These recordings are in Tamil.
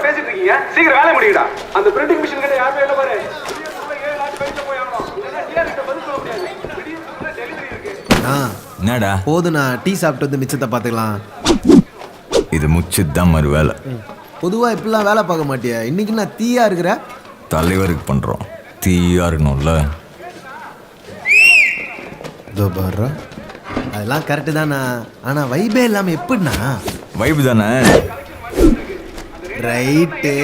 பேசிட்டு இருக்கீங்க, சீக்கிரம் வேலை முடியுடா. அந்த பிரிண்டிங் மிஷின் கிட்ட யாருமே இல்ல பாரு. என்னடா போதுண்ணா, டீ சாப்பிட்டு வந்து மிச்சத்தை பார்த்துக்கலாம். இது முச்சுதான் மறு வேலை. பொதுவாக இப்படிலாம் வேலை பார்க்க மாட்டியா? இன்னைக்கு நான் தீயா இருக்கிற தலைவருக்கு பண்றோம், தீயா இருக்கணும்ல. இதோ பாரு, அதெல்லாம் கரெக்டு தானா, ஆனால் வைபே இல்லாமல் எப்படிண்ணா? வைப்பு தானே. ரைட்டு.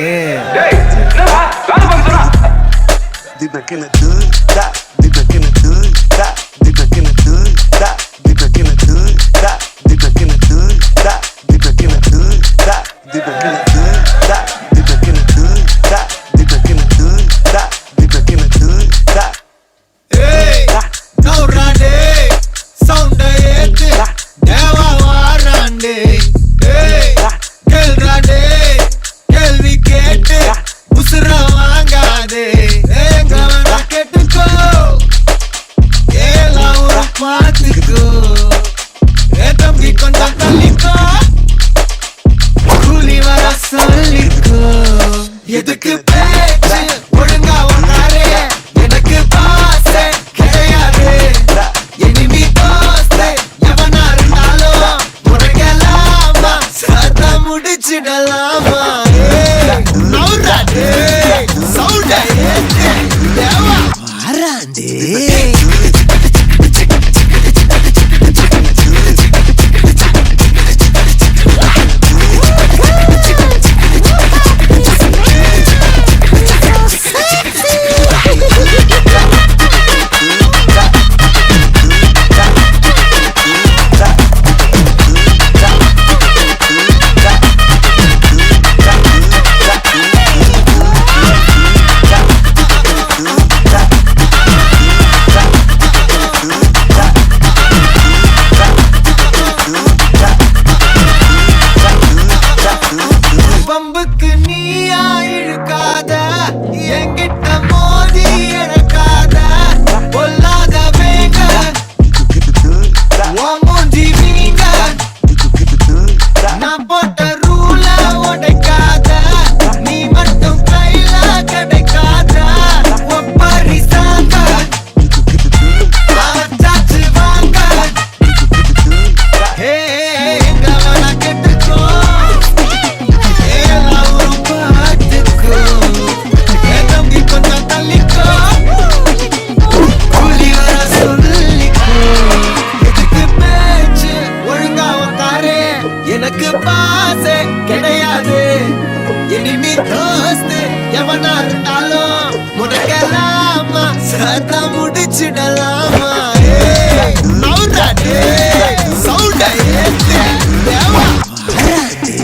எதுக்கு பேச்சு ஒழுங்கா ஒன்னாரே, எனக்கு பாசே கிடையாது. இனிமே தோஸ்தே எவனா இருந்தாலும் உனக்கெல்லாமா சத்தா முடிச்சிடலாமா? நௌராடே சவுண்டே தேவா வாராண்டே. பம்புக்கு நீயா இழுக்காத, என்கிட்ட மோதி இறக்காத. பொல்லாத வேங்க மூஞ்சி வீங்க, நான் போட்ட ரூல உடைக்காத. நீ மட்டும் கையில கிடைக்காத. ஒப்பரி சாங்க சாச்சு வாங்க. ஹே கவன கெட்டுக்கோ, எனக்கு பாசே கிடையாது. இனிமே தோஸ்து எவனா இருந்தாலும் உனக்கெல்லாமா சத்தா முடிச்சிடலாமா? நௌராடே சவுண்டே தேவா வாராண்டே.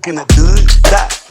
Gonna do that.